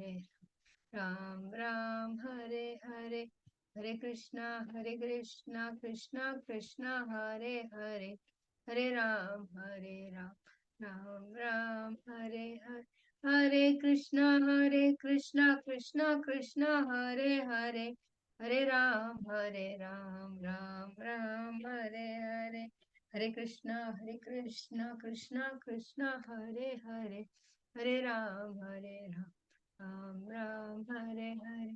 Hare Ram Ram Hare Hare Hare Krishna Krishna Krishna Hare Hare Hare Ram Ram Ram Hare Hare Hare Krishna Krishna Krishna Hare Hare Hare Ram Ram Ram Hare Hare Hare Krishna Krishna Hare Hare Hare Ram Ram Ram Hare Hare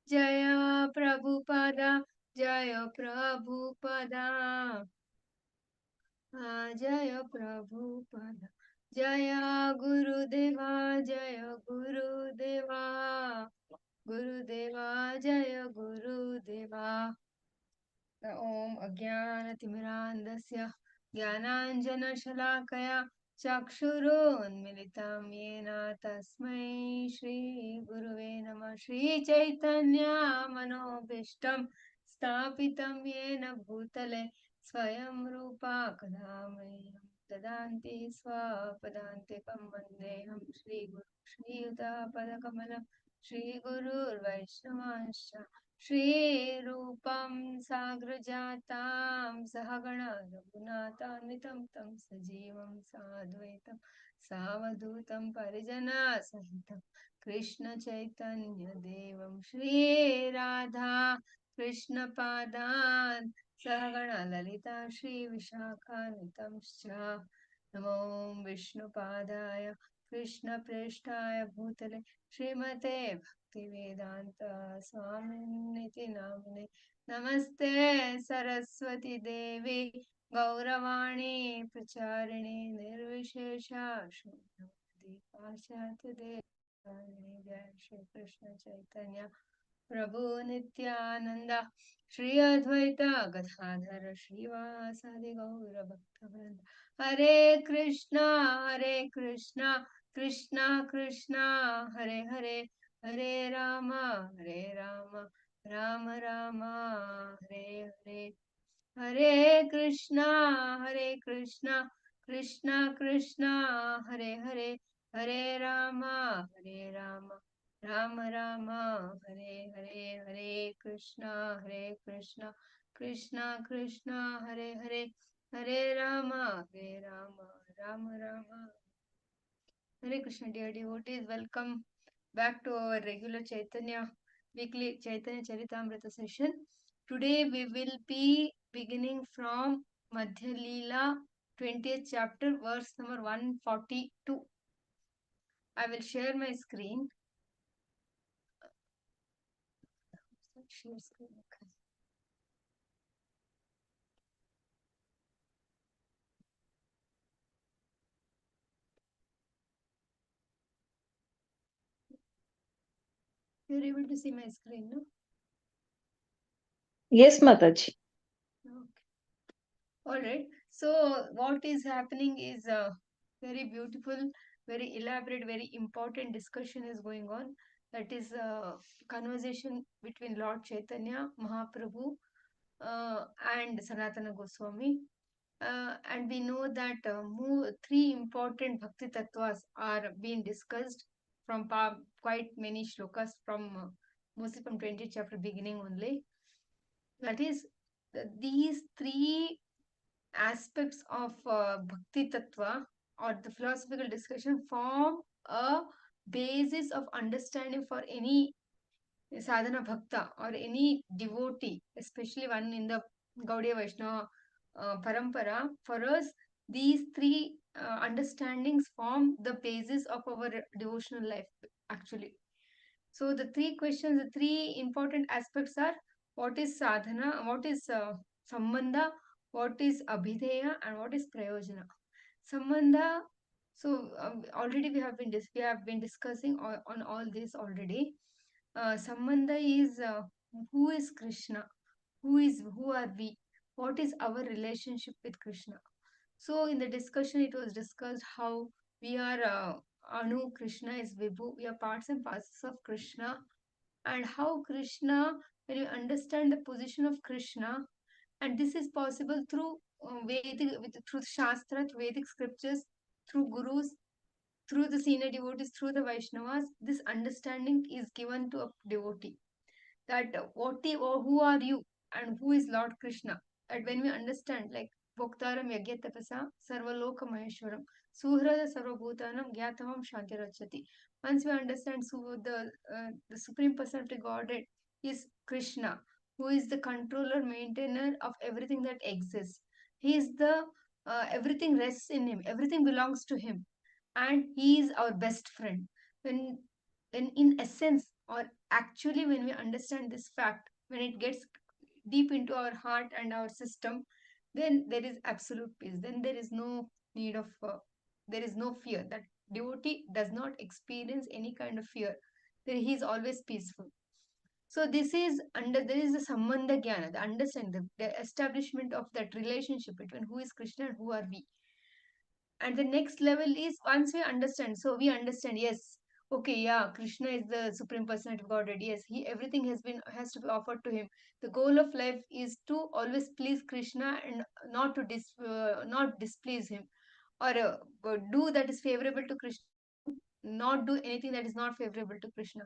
Jaya Prabhupada Jaya Prabhupada Jaya Prabhupada Jaya Gurudeva Jaya Gurudeva Gurudeva Jaya Gurudeva Om Ajnanatimirandasya Jnananjanashalakaya Chakshurunmilitam Yena Tasmai Shri Guruve Namah Shri Chaitanya Manobishtam Stapitam Yena Bhutale Swayam Rupa Kadamayyam Dadanti Swapadantikam Vandeham Shri Guru Shri Yuta Padakamalam Shri Guru Vaishnavascha Shri Rupam Sagrajatam Sahagana Raghunathanvitam Tam Sajivam Sadvaitam Savadutam Parijana Sahitam Krishna Chaitanya Devam Shri Radha Krishna Padan Sahagana Lalita Shri Vishakanitam Scha Namo Vishnu Padaya Krishna Preshtaya Bhutale Srimate Bhaktivedanta Swaminithi Namne Namaste Saraswati Devi Gauravani Pracharine Nirvishesha Shuddhavadi Pashyati Devani Jai Shri Krishna Chaitanya Prabhu Nityananda Shri Advaita Gadadhara Srivasadi Gaura Bhaktavranda Hare Krishna Krishna Krishna Hare Hare Hare Rama Rama Rama Hare Hare Hare Krishna Krishna Krishna Hare Hare Hare Rama Rama Rama Hare Hare Hare Krishna Krishna Krishna Hare Hare Hare Rama Rama Rama Hare Krishna. Dear devotees, welcome back to our regular Chaitanya weekly Chaitanya Charitamrita session. Today we will be beginning from Madhya Lila 20th chapter verse number 142. I will share my screen. Share screen. Okay. You're able to see my screen, no? Yes, Mataji. Okay. All right. So what is happening is very beautiful, very elaborate, very important discussion is going on. That is a conversation between Lord Chaitanya Mahaprabhu and Sanatana Goswami. And we know that three important bhakti tattvas are being discussed from quite many shlokas from mostly from 20th chapter beginning only. That is, these three aspects of bhakti tattva or the philosophical discussion form a basis of understanding for any sadhana bhakta or any devotee, especially one in the Gaudiya Vaishnava parampara. For us, these three understandings form the basis of our devotional life actually. So the three questions, the three important aspects are: what is sadhana, what is sambandha, what is abhideya, and what is prayojana. Sambandha. So already we have been discussing on all this already. Sambandha is who is Krishna, who are we, what is our relationship with Krishna. So in the discussion, it was discussed how we are Anu, Krishna is Vibhu, we are parts and parcels of Krishna, and how Krishna, when you understand the position of Krishna, and this is possible through Vedic, through Shastra, through Vedic scriptures, through gurus, through the senior devotees, through the Vaishnavas, this understanding is given to a devotee that or who are you and who is Lord Krishna. And when we understand, like Bhoktaram Yagyatapasa Sarvaloka Maheshwaram Suhrada Sarvabhutanam Gyatavam Shantirachati. Once we understand the Supreme Personality Godhead is Krishna, who is the controller, maintainer of everything that exists. He is the everything rests in him, everything belongs to him, and he is our best friend. When when in essence, or actually when we understand this fact, when it gets deep into our heart and our system, then there is absolute peace, then there is no need of there is no fear. That devotee does not experience any kind of fear, then he is always peaceful. So this is under, there is a sambandha jnana, the understand, the establishment of that relationship between who is Krishna and who are we. And the next level is once we understand, so we understand, yes, okay, yeah, Krishna is the supreme personality of Godhead, yes, he, everything has to be offered to him. The goal of life is to always please Krishna and not displease him, or do that is favorable to Krishna, not do anything that is not favorable to Krishna.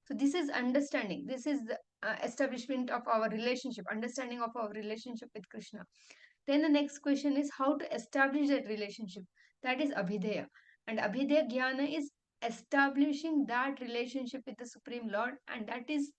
So this is understanding, this is the establishment of our relationship, understanding of our relationship with Krishna. Then the next question is how to establish that relationship. That is Abhidheya. And Abhidheya Jnana is establishing that relationship with the Supreme Lord, and that is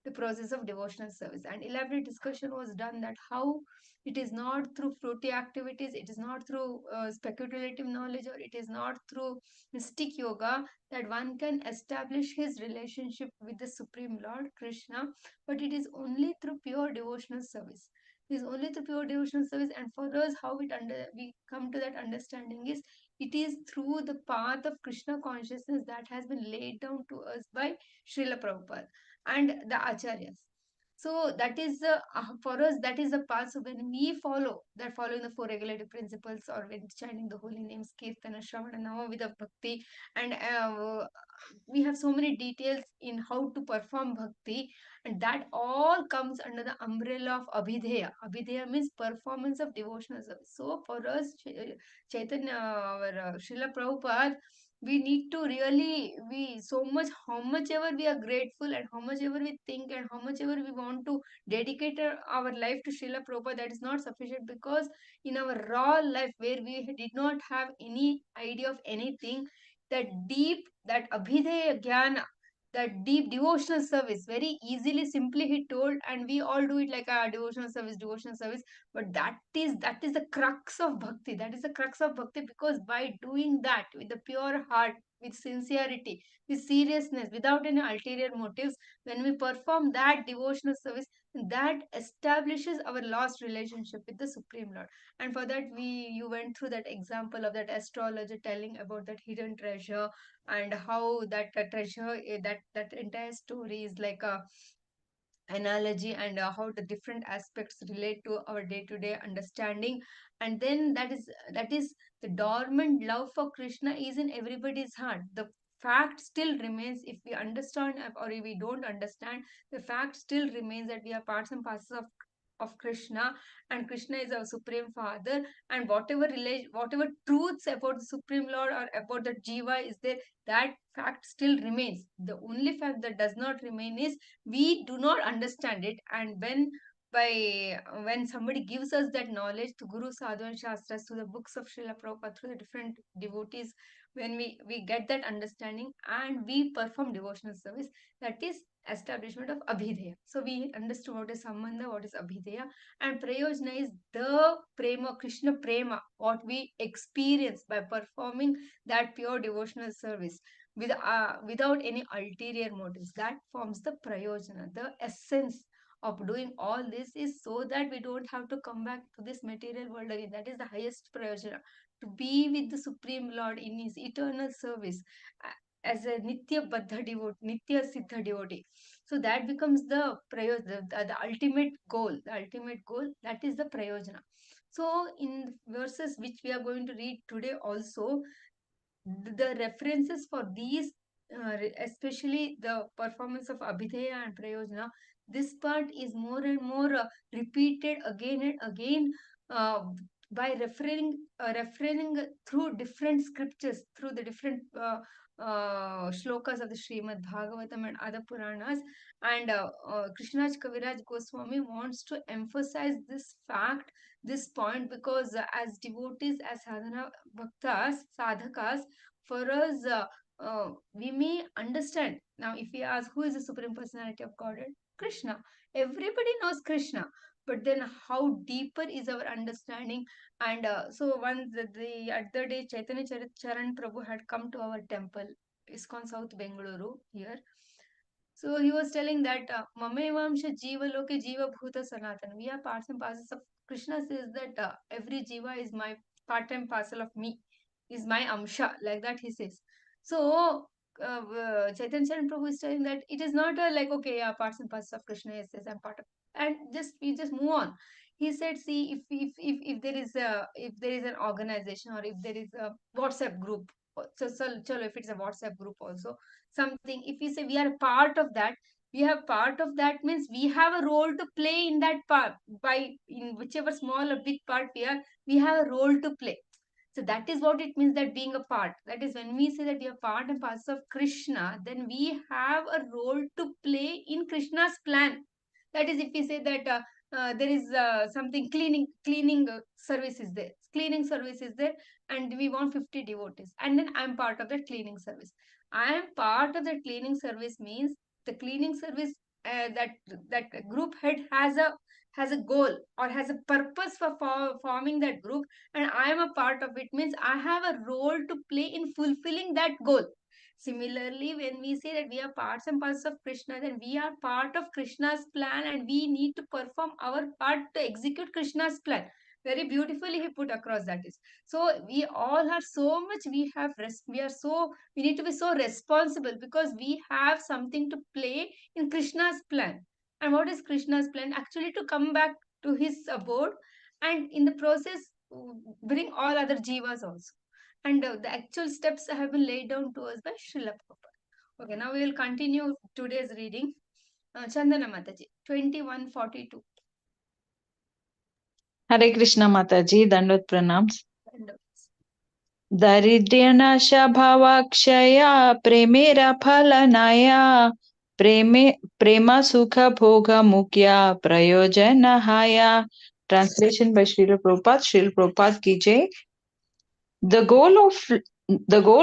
the process of devotional service. And elaborate discussion was done that how it is not through fruity activities, it is not through speculative knowledge, or it is not through mystic yoga that one can establish his relationship with the Supreme Lord Krishna, but it is only through pure devotional service. Is only the pure devotional service. And for us, how we come to that understanding is it is through the path of Krishna consciousness that has been laid down to us by Srila Prabhupada and the Acharyas. So that is for us, that is the path. So when we follow that, following the four regulative principles, or when chanting the holy names, Kirtana, Shravana, Namavidha Bhakti, and we have so many details in how to perform bhakti, and that all comes under the umbrella of Abhidheya. Abhidheya means performance of devotional service. So for us, Chaitanya, our Srila Prabhupada, we need to really, we so much, how much ever we are grateful, and how much ever we think, and how much ever we want to dedicate our life to Srila Prabhupada, that is not sufficient, because in our raw life where we did not have any idea of anything, that deep, that Abhidheya Jnana, that deep devotional service, very easily, simply he told, and we all do it like a devotional service, devotional service. But that is the crux of bhakti. That is the crux of bhakti, because by doing that with the pure heart, with sincerity, with seriousness, without any ulterior motives, when we perform that devotional service, that establishes our lost relationship with the Supreme Lord. And for that, you went through that example of that astrologer telling about that hidden treasure, and how that treasure, that entire story is like a analogy, and how the different aspects relate to our day to day understanding. And then that is the dormant love for Krishna is in everybody's heart. The fact still remains, if we understand or if we don't understand, the fact still remains that we are parts and parcels of Krishna, and Krishna is our supreme father. And whatever truths about the Supreme Lord or about the Jiva is there, that fact still remains. The only fact that does not remain is we do not understand it. And when somebody gives us that knowledge, to Guru, Sadhu and Shastras, to the books of Srila Prabhupada, through the different devotees, when we get that understanding and we perform devotional service, that is establishment of Abhidheya. So we understood what is Sambandha, what is Abhidheya, and Prayojana is the Prema, Krishna Prema, what we experience by performing that pure devotional service without any ulterior motives. That forms the Prayojana. The essence of doing all this is so that we don't have to come back to this material world again. That is the highest Prayojana. To be with the Supreme Lord in His eternal service as a Nitya Baddha devotee, Nitya Siddha devotee. So that becomes the the ultimate goal. The ultimate goal, that is the Prayojana. So in verses which we are going to read today also, the references for these, especially the performance of Abhidheya and Prayojana, this part is more and more repeated again and again, uh, by referring through different scriptures, through the different shlokas of the Srimad Bhagavatam and other Puranas. And Krishnaj Kaviraj Goswami wants to emphasize this fact, this point, because as devotees, as sadhana bhaktas, sadhakas, for us, we may understand. Now, if we ask who is the Supreme Personality of Godhead, Krishna. Everybody knows Krishna, but then how deeper is our understanding? And so once the other day, Chaitanya Charan Prabhu had come to our temple, ISKCON South Bengaluru here. So he was telling that Mamevamsha Jiva Loke Jiva Bhuta Sanatan. We are parts and parcels of Krishna. Says that every Jiva is my part and parcel of me, is my Amsha. Like that he says. So Chaitanya Charan Prabhu is telling that it is not like, okay, yeah, parts and parcels of Krishna. Yes, yes, I'm part of. And just we just move on. He said, see, if there is an organization, or if there is a WhatsApp group, so chalo, if it's a WhatsApp group also, something, if we say we are a part of that, we have part of that means we have a role to play in that part. By in whichever small or big part we have a role to play. So that is what it means, that being a part. That is, when we say that we are part and parcel of Krishna, then we have a role to play in Krishna's plan. That is, if we say that there is something, cleaning service is there, and we want 50 devotees, and then I'm part of that cleaning service. I am part of the cleaning service means the cleaning service, that group head has a goal or has a purpose for forming that group, and I am a part of it means I have a role to play in fulfilling that goal. Similarly, when we say that we are parts and parcels of Krishna, then we are part of Krishna's plan, and we need to perform our part to execute Krishna's plan. Very beautifully he put across that is. So we all are so much, we need to be so responsible, because we have something to play in Krishna's plan. And what is Krishna's plan? Actually, to come back to his abode, and in the process, bring all other jivas also. And the actual steps have been laid down to us by Srila Prabhupada. Okay, now we will continue today's reading. Chandana Mataji, 2142. Hare Krishna Mataji, Dandot Pranams. दारिद्र्यनाश भावाक्षया प्रेमेरा फलनाया प्रेम सुख भोग मुख्या प्रयोजन हाया. Translation by Srila Prabhupada. Srila Prabhupada ki jai. The goal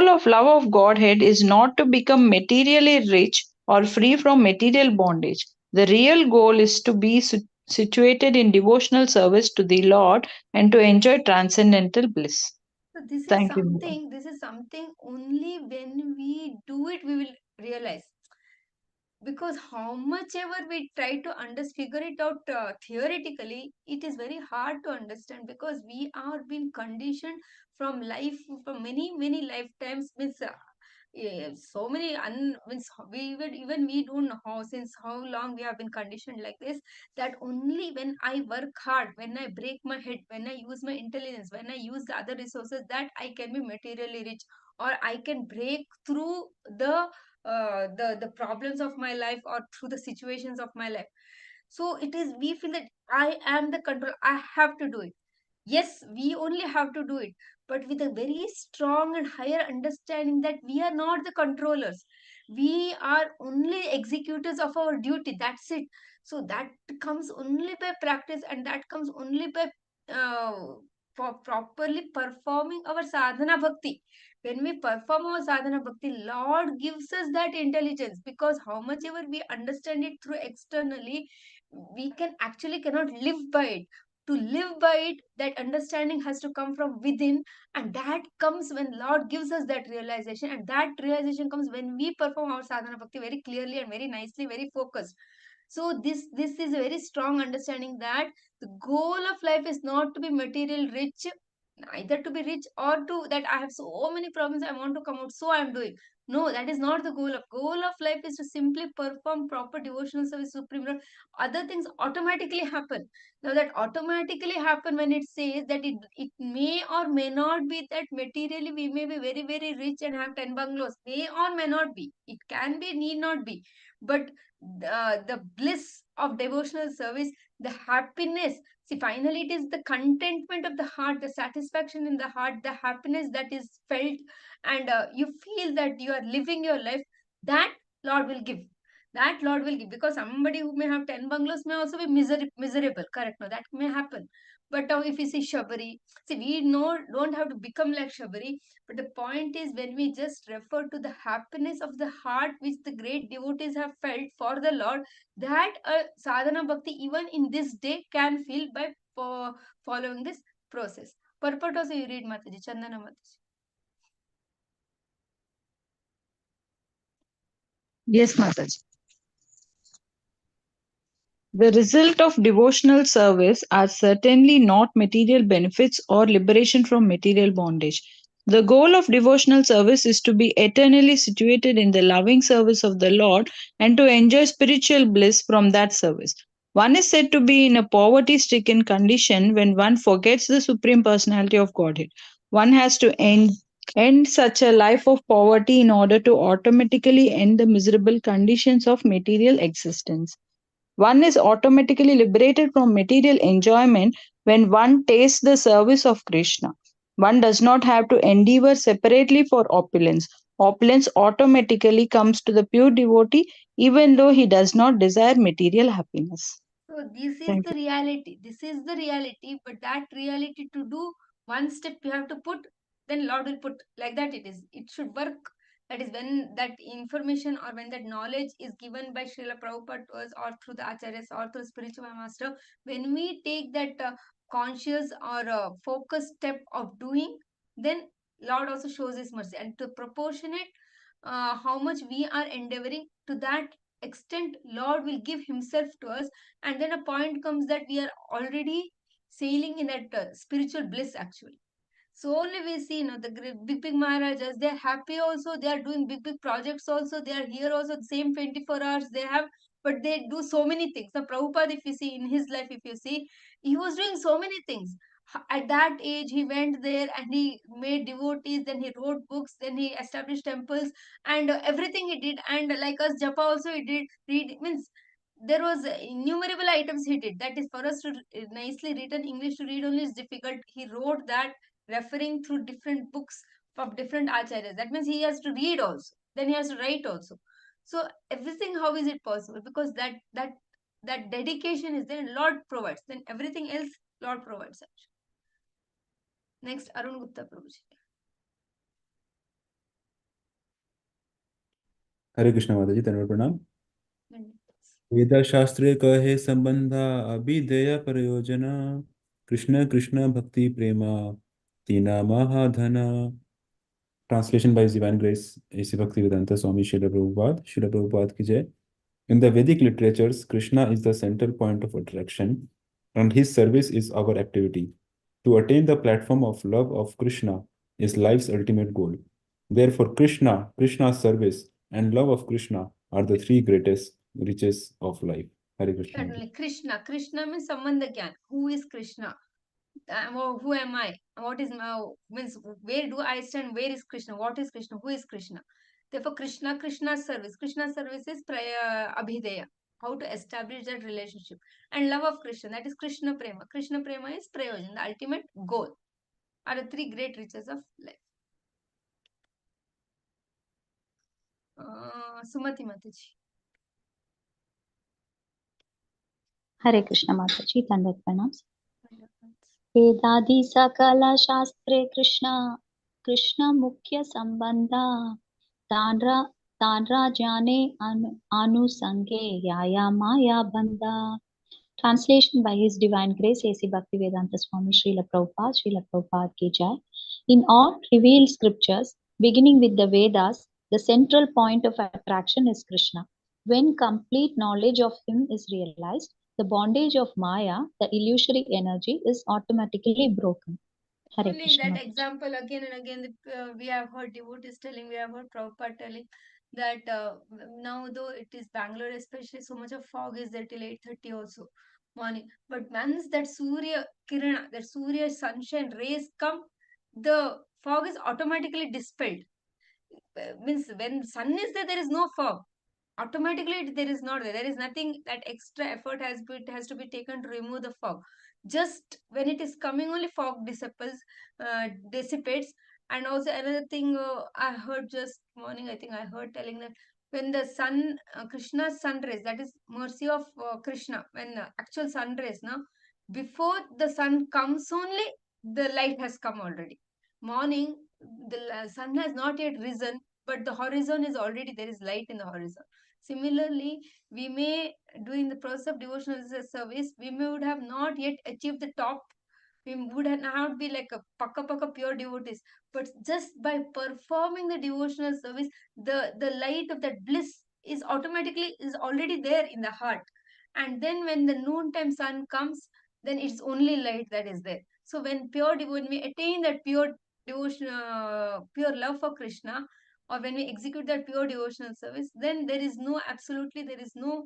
of love of Godhead is not to become materially rich or free from material bondage. The real goal is to be situated in devotional service to the Lord and to enjoy transcendental bliss. So this Thank you. is something only when we do it we will realize. Because how much ever we try to figure it out theoretically, it is very hard to understand, because we are being conditioned from life, from many lifetimes. Means so many means even we don't know since how long we have been conditioned like this, that only when I work hard, when I break my head, when I use my intelligence, when I use the other resources, that I can be materially rich, or I can break through the problems of my life, or through the situations of my life. So it is, we feel that I am the control, I have to do it. Yes, we only have to do it, but with a very strong and higher understanding that we are not the controllers. We are only executors of our duty. That's it. So that comes only by practice, and that comes only by for properly performing our sadhana bhakti. When we perform our sadhana bhakti, Lord gives us that intelligence, because how much ever we understand it through externally, we cannot live by it. To live by it, that understanding has to come from within, and that comes when Lord gives us that realization, and that realization comes when we perform our sadhana bhakti very clearly and very nicely, very focused. So this is a very strong understanding that the goal of life is not to be material rich, either to be rich, or to that I have so many problems, I want to come out, so I am doing. No, that is not the goal of life is to simply perform proper devotional service to Supreme Lord. Other things automatically happen. Now that automatically happen when it says that it may or may not be that materially we may be very rich and have 10 bungalows. May or may not be. It can be, need not be. But the bliss of devotional service, the happiness. See, finally, it is the contentment of the heart, the satisfaction in the heart, the happiness that is felt, and you feel that you are living your life. That Lord will give. That Lord will give. Because somebody who may have 10 bungalows may also be miserable. Correct? No, that may happen. But if you see Shabari, see, we know don't have to become like Shabari. But the point is, when we just refer to the happiness of the heart which the great devotees have felt for the Lord, that a sadhana bhakti even in this day can feel by following this process. Purport also you read, Mataji, Chandana Mataji. Yes, Mataji. The result of devotional service are certainly not material benefits or liberation from material bondage. The goal of devotional service is to be eternally situated in the loving service of the Lord and to enjoy spiritual bliss from that service. One is said to be in a poverty stricken condition when one forgets the Supreme Personality of Godhead. One has to end such a life of poverty in order to automatically end the miserable conditions of material existence. One is automatically liberated from material enjoyment when one tastes the service of Krishna. One does not have to endeavor separately for opulence. Opulence automatically comes to the pure devotee even though he does not desire material happiness. So this is Thank the you. reality. This is the reality. But that reality to do one step you have to put, then Lord will put like that. It is. It should work. That is when that information or when that knowledge is given by Srila Prabhupada to us or through the acharyas or through spiritual master. When we take that conscious or focused step of doing, then Lord also shows His mercy and to proportionate how much we are endeavoring to that extent Lord will give Himself to us, and then a point comes that we are already sailing in that spiritual bliss actually. So only we see, the big big Maharajas, they are happy also, they are doing big big projects also, they are here also, the same 24 hours they have, but they do so many things. Now Prabhupada, if you see in his life, if you see, he was doing so many things. At that age, he went there and he made devotees, then he wrote books, then he established temples, and everything he did. And like us, Japa also he did. Read means there was innumerable items he did. That is for us to nicely written English to read only is difficult. He wrote that referring through different books of different acharyas. That means he has to read also. Then he has to write also. So everything, how is it possible? Because that dedication is there. Lord provides. Then everything else, Lord provides. Next, Arun Gupta Prabhuji. हरे कृष्ण माता जी, तनवर प्रणाम। वेद शास्त्र कहे संबंधा अभिधेय प्रयोजन कृष्ण कृष्ण भक्ति प्रेमा तीना महाधना। Translation by His Divine Grace, A.C. Bhaktivedanta Swami Srila Prabhupada. Srila Prabhupada ki jai. In the Vedic literatures, Krishna is the central point of attraction, and his service is our activity. To attain the platform of love of Krishna is life's ultimate goal. Therefore, Krishna, Krishna's service, and love of Krishna are the three greatest riches of life. Hare Krishna. Certainly, Krishna. Krishna means Sambandha Gyan. Who is Krishna? Who am I? What is my means? Where do I stand? Where is Krishna? What is Krishna? Who is Krishna? Therefore, Krishna's service. Krishna's service is Abhideya. How to establish that relationship. And love of Krishna. That is Krishna Prema. Krishna Prema is Prayojan, the ultimate goal. Are the three great riches of life. Sumati Mataji. हरे कृष्ण माता जी, दंडवत प्रणाम। वेदादि सकल शास्त्रे कृष्ण कृष्ण मुख्य संबंधा तान राजाने अनुसंगे या माया बंधा। Translation by His Divine Grace, A.C. Bhaktivedanta Swami Srila Prabhupada ki jai. In all revealed scriptures, beginning with the Vedas, the central point of attraction is Krishna. When complete knowledge of Him is realized, the bondage of Maya, the illusory energy, is automatically broken. Hare Only Krishna. that example again and again, we have heard devotees telling, we have heard Prabhupada telling that now though it is Bangalore especially, so much of fog is there till 8:30 also morning. But once that Surya Kirana, that Surya sunshine rays come, the fog is automatically dispelled. Means when sun is there, there is no fog. automatically there is not there. There is nothing that extra effort has to be taken to remove the fog. Just when it is coming, only fog dissipates. And also another thing, I heard just morning, I think I heard telling that when the sun, Krishna's sun rays, that is mercy of Krishna, when actual sun rays, now before the sun comes only, the light has come already. Morning, the sun has not yet risen, but the horizon is already, there is light in the horizon. Similarly, we may, during the process of devotional service, we may would have not yet achieved the top. We would not be like a paka pure devotees, but just by performing the devotional service, the light of that bliss is automatically is already there in the heart. And then when the noontime sun comes, then it's only light that is there. So when pure devotion, we attain that pure devotion, pure love for Krishna, or when we execute that pure devotional service, then there is no, absolutely there is no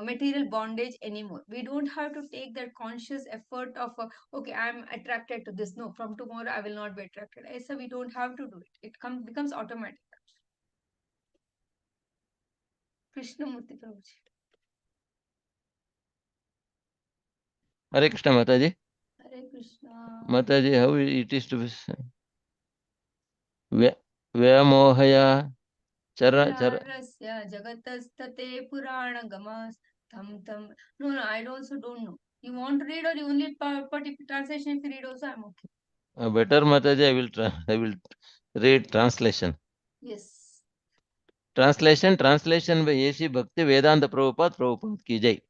material bondage anymore. We don't have to take that conscious effort of okay, I'm attracted to this, no, from tomorrow I will not be attracted. So we don't have to do it. Becomes automatic. Krishnamurti Prabhuji. Hare Krishna, Mataji. Hare Krishna. Mataji, how it is to be Vyamohaya Chara. Rasya Jagatastate Purana Gamas Tam Tam. No, I also don't know. You want to read, or you only particular translation? If you read also, I'm okay. Better, Mataji, I will read translation. Yes. Translation by A.C. Bhakti Vedanta Prabhupada ki jai.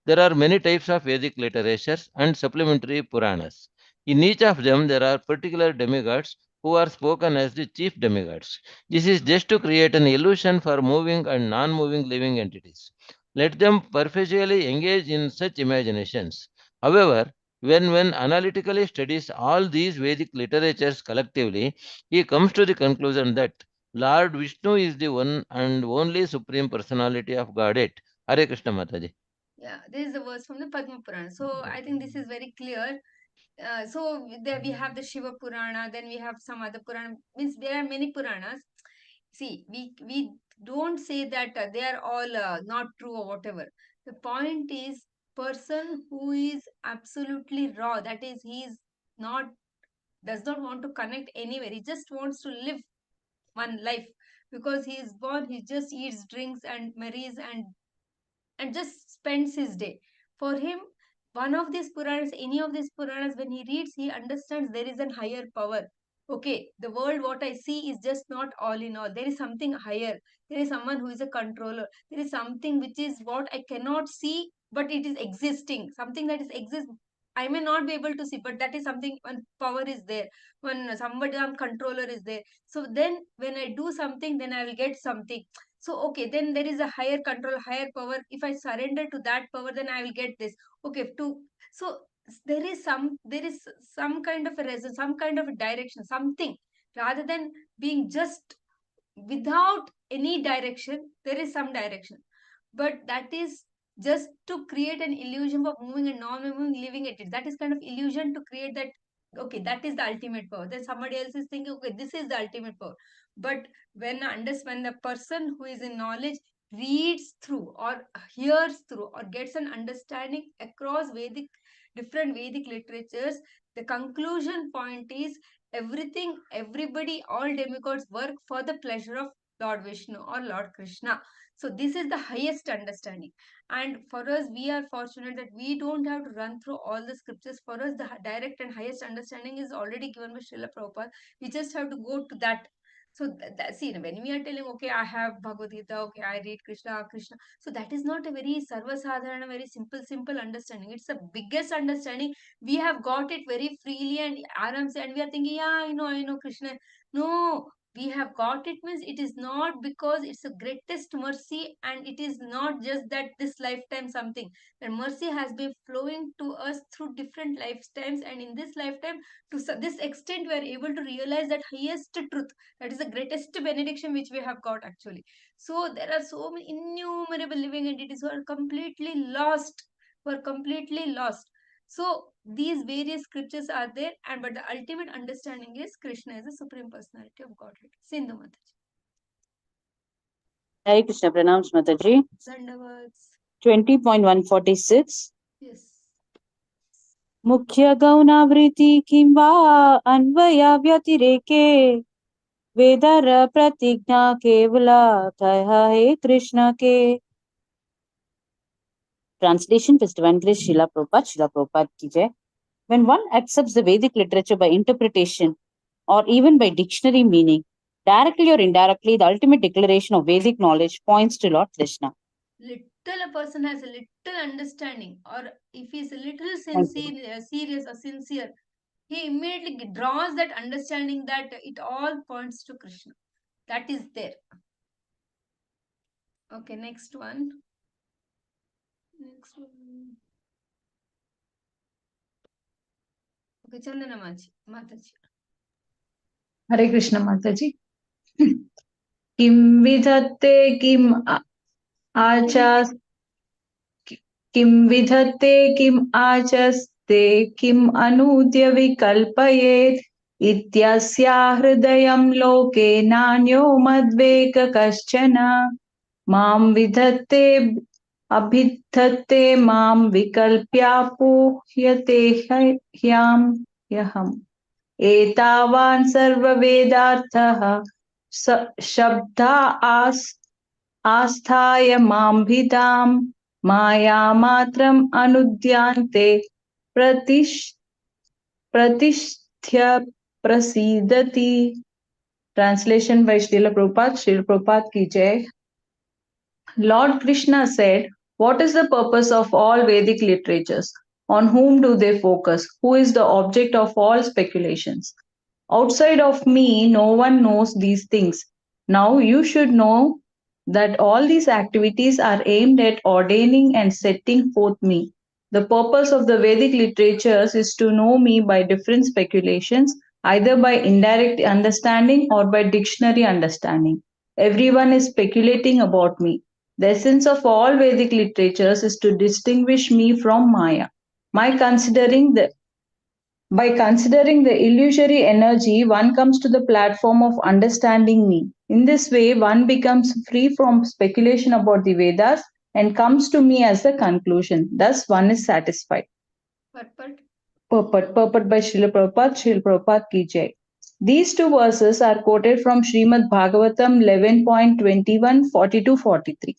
There are many types of Vedic literatures and supplementary Puranas. In each of them, there are particular demigods who are spoken as the chief demigods. This is just to create an illusion for moving and non-moving living entities. Let them perpetually engage in such imaginations. However, when one analytically studies all these Vedic literatures collectively, he comes to the conclusion that Lord Vishnu is the one and only Supreme Personality of Godhead. Hare Krishna Mataji. Yeah, this is the verse from the Padma Purana. So I think this is very clear. So there we have the Shiva Purana, then we have some other Purana. Means there are many Puranas. See, we don't say that they are all not true or whatever. The point is, person who is absolutely raw, that is, he is not, does not want to connect anywhere. He just wants to live one life, because he is born, he just eats, drinks, and marries, and just spends his day. For him, one of these Puranas, any of these Puranas, when he reads, he understands there is an higher power. Okay, the world, what I see is just not all in all. There is something higher. There is someone who is a controller. There is something which is what I cannot see, but it is existing. Something that is exist. I may not be able to see, but that is something, when power is there, when somebody, some controller is there. So then when I do something, then I will get something. So okay, then there is a higher control, higher power. If I surrender to that power, then I will get this. Okay, to, so there is some kind of a reason, some kind of a direction, something, rather than being just without any direction. There is some direction, but that is just to create an illusion of moving and non-moving, living at it. That is kind of illusion to create that. Okay, that is the ultimate power. Then somebody else is thinking, okay, this is the ultimate power. But when the person who is in knowledge reads through or hears through or gets an understanding across Vedic, different Vedic literatures, the conclusion point is everything, everybody, all demigods work for the pleasure of Lord Vishnu or Lord Krishna. So this is the highest understanding. And for us, we are fortunate that we don't have to run through all the scriptures. For us, the direct and highest understanding is already given by Srila Prabhupada. We just have to go to that. So see, when we are telling, okay, I have Bhagavad Gita, okay, I read Krishna. So that is not a very sarva sadharana, very simple understanding. It's the biggest understanding. We have got it very freely and aram, and we are thinking, yeah, I know Krishna. No, we have got it means it is not because it's the greatest mercy, and it is not just that this lifetime something. The mercy has been flowing to us through different lifetimes, and in this lifetime, to this extent, we are able to realize that highest truth. That is the greatest benediction which we have got actually. So there are so many innumerable living entities who are completely lost, so these various scriptures are there, and but the ultimate understanding is Krishna is the Supreme Personality of Godhead. Sindhu Mataji. Hare Krishna, pranams Mataji. Dandavats. 20.146. Yes. मुख्य गौणावृत्ति किं वा अन्वया व्यतिरेके weather प्रतिज्ञा केवला तया हे कृष्ण के. Translation by Divine Grace Srila Prabhupada ki jai. When one accepts the Vedic literature by interpretation or even by dictionary meaning, directly or indirectly, the ultimate declaration of Vedic knowledge points to Lord Krishna. Little a person has a little understanding, or if he's a little sincere, serious or sincere, he immediately draws that understanding that it all points to Krishna. That is there. Okay, next one. Next one. Okay, Chandana Mataji. Hare Krishna Mataji. Kim vidhatte kim achas kim vidhatte kim achaste kim anudya vikalpayet ityasya hridayam loke nanyo madveka kaschana mam vidhatte abhidhatte mam vikalpyapuhyate hyam yaham. एतावान् सर्ववेदार्थः शब्दा आस्थाय माम्भिदां मायामात्रम् अनुद्यान्ते प्रतिष्ठ्य प्रसीदति. Translation by Srila Prabhupada. Srila Prabhupada ki jai. Lord Krishna said, "What is the purpose of all Vedic literatures? On whom do they focus? Who is the object of all speculations? Outside of me, no one knows these things. Now you should know that all these activities are aimed at ordaining and setting forth me. The purpose of the Vedic literatures is to know me by different speculations, either by indirect understanding or by dictionary understanding. Everyone is speculating about me. The essence of all Vedic literatures is to distinguish me from Maya. By considering the illusory energy, one comes to the platform of understanding me. In this way, one becomes free from speculation about the Vedas and comes to me as the conclusion. Thus, one is satisfied. Purport by Srila Prabhupada ki jai. These two verses are quoted from Srimad Bhagavatam 11.21, 42-43.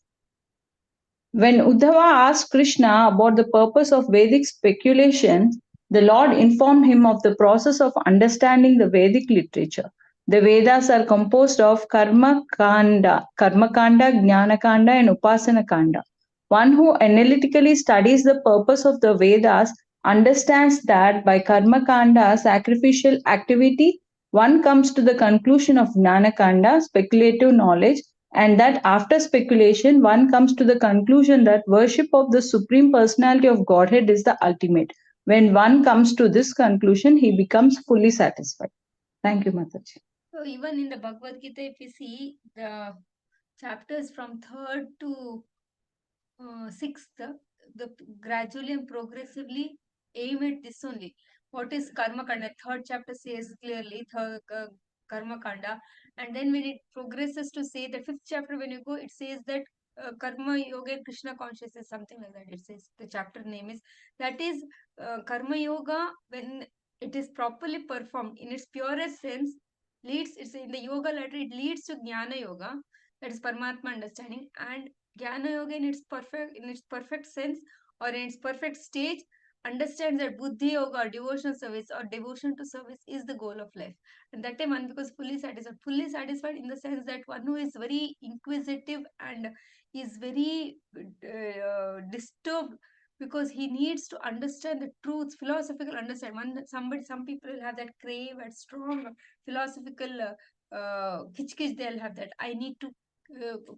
When Uddhava asked Krishna about the purpose of Vedic speculation, the Lord informed him of the process of understanding the Vedic literature. The Vedas are composed of Karma-kanda, Jnana-kanda, and Upasana-kanda. One who analytically studies the purpose of the Vedas understands that by Karma-kanda, sacrificial activity, one comes to the conclusion of Jnana-kanda, speculative knowledge, and that after speculation, one comes to the conclusion that worship of the Supreme Personality of Godhead is the ultimate. When one comes to this conclusion, he becomes fully satisfied. Thank you, Mataji. So even in the Bhagavad Gita, if you see the chapters from 3rd to 6th, the gradually and progressively aim at this only. What is Karma Kanda? 3rd chapter says clearly Karma Kanda, and then when it progresses to say the 5th chapter, when you go, it says that Karma Yoga and Krishna consciousness, something like that. It says the chapter name is that is Karma Yoga when it is properly performed in its purest sense leads. It's in the yoga letter. It leads to Jnana Yoga, that is Paramatma understanding, and Jnana Yoga in its perfect sense or in its perfect stage understands that Buddhi Yoga or devotional service or devotion to service is the goal of life. And that time one becomes fully satisfied in the sense that one who is very inquisitive and is very disturbed because he needs to understand the truths, philosophical understanding. Some people will have that crave and strong philosophical kitch, they'll have that. I need to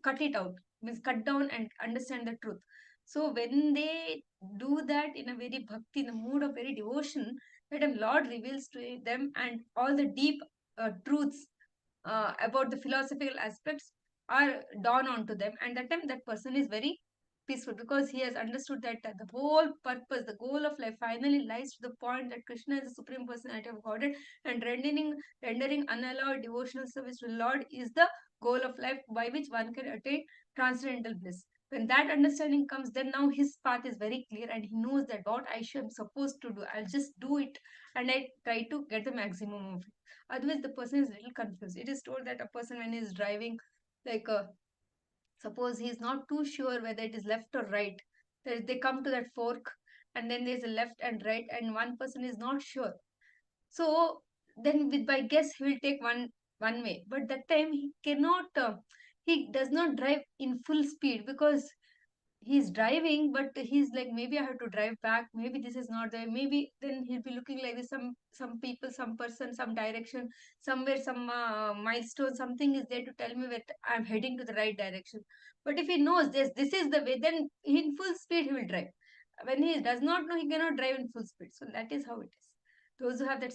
cut it out, means cut down and understand the truth. So when they do that in a very bhakti, in the mood of very devotion, that time Lord reveals to them and all the deep truths about the philosophical aspects are dawn onto them, and that time that person is very peaceful because he has understood that the whole purpose, the goal of life finally lies to the point that Krishna is the Supreme Personality of Godhead, and rendering unallowed devotional service to the Lord is the goal of life by which one can attain transcendental bliss. When that understanding comes, then now his path is very clear and he knows that what I am supposed to do, I'll just do it and I try to get the maximum of it. Otherwise, the person is a little confused. It is told that a person, when he is driving, like suppose he is not too sure whether it is left or right, they come to that fork and then there's a left and right, and one person is not sure. So then, with by guess, he will take one way. But that time he cannot. He does not drive in full speed because he's driving, but he's like, maybe I have to drive back, maybe this is not there, maybe then he'll be looking like this, some people, some person, some direction, somewhere, some milestone, something is there to tell me that I'm heading to the right direction. But if he knows this is the way, then in full speed he will drive. When he does not know, he cannot drive in full speed. So that is how it is. Those who have that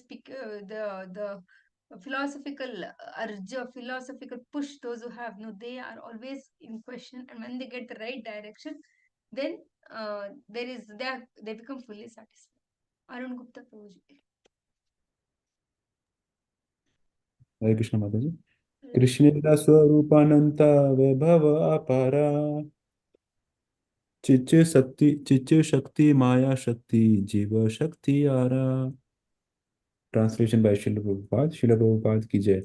the philosophical urge, philosophical push, those who have, no, they are always in question, and when they get the right direction, then they become fully satisfied. Arun Gupta Prabhuji. Hare Krishna Mataji. Krishnera Swarupananta Vibhava Apara Chichu Shakti Maya Shakti Jiva Shakti Ara. Translation by Srila Prabhupada. Srila Prabhupada ki jai.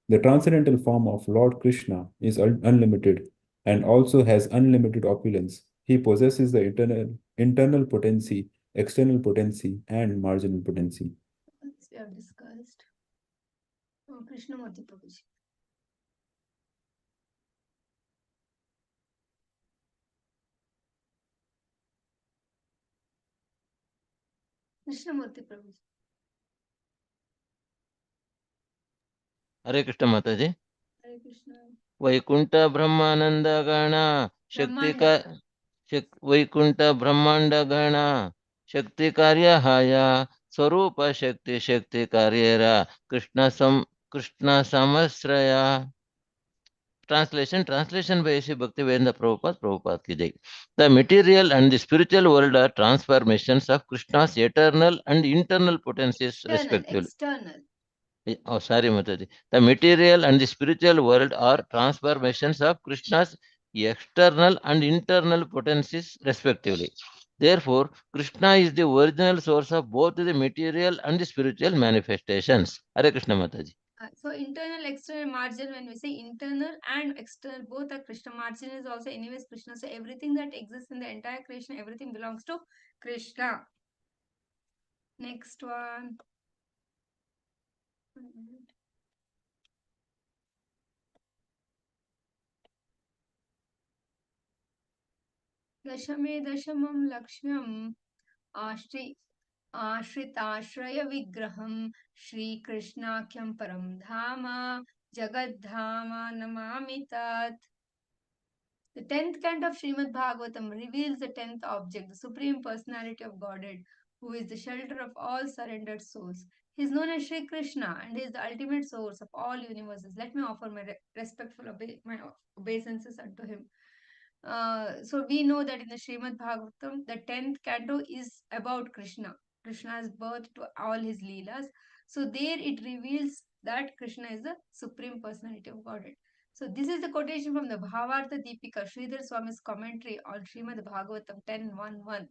The transcendental form of Lord Krishna is unlimited and also has unlimited opulence. He possesses the internal potency, external potency, and marginal potency. We have discussed. Krishnamurti Prabhuji. Krishnamurti Prabhuji. Hare Krishna Mataji. Hare Krishna. Vaikuntha ब्रह्मानंद गण शक्ति का वैकुंठ ब्रह्मांड गण शक्ति कार्य हाया स्वरूप शक्ति शक्ति कार्य Krishna समश्रया. Translation by Sri Bhaktivedanta Prabhupada ki jai. The material and the spiritual world are transformations of Krishna's eternal and internal potencies respectively. External. Oh, sorry, Mataji. The material and the spiritual world are transformations of Krishna's external and internal potencies, respectively. Therefore, Krishna is the original source of both the material and the spiritual manifestations. Hare Krishna, Mataji. So internal, external, margin, when we say internal and external, both are Krishna. Margin is also anyways Krishna. So everything that exists in the entire creation, everything belongs to Krishna. Next one. दशमे दशमं लक्ष्म्यम् आश्रिताश्रय विग्रहं श्रीकृष्णाख्यं परं धाम जगद्धाम नमामि तत्. The 10th canto of Srimad Bhagavatam reveals the 10th object, the Supreme Personality of Godhead, who is the shelter of all surrendered souls. He is known as Sri Krishna and he is the ultimate source of all universes. Let me offer my respectful my obeisances unto him. So we know that in the Srimad Bhagavatam, the 10th canto is about Krishna. Krishna's birth to all his Leelas. So there it reveals that Krishna is the Supreme Personality of Godhead. So this is the quotation from the Bhavartha Deepika, Sridhar Swami's commentary on Srimad Bhagavatam 10.1.1.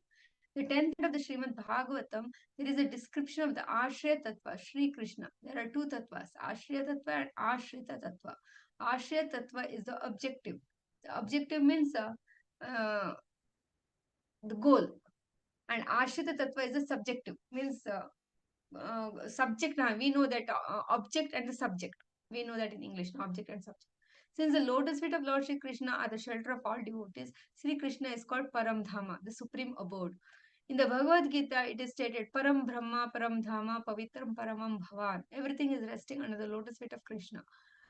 The 10th of the Srimad Bhagavatam, there is a description of the Ashraya Tattva, Sri Krishna. There are two Tattvas, Ashraya Tattva and Ashrita Tattva. Ashraya Tattva is the objective. The objective means the goal. And Ashrita Tattva is the subjective, means subject. We know that object and the subject. We know that in English, object and subject. Since the lotus feet of Lord Sri Krishna are the shelter of all devotees, Sri Krishna is called Param Dhama, the supreme abode. In the Bhagavad Gita, it is stated Param Brahma, Param Dhama, Pavitram Paramam Bhavan. Everything is resting under the lotus feet of Krishna.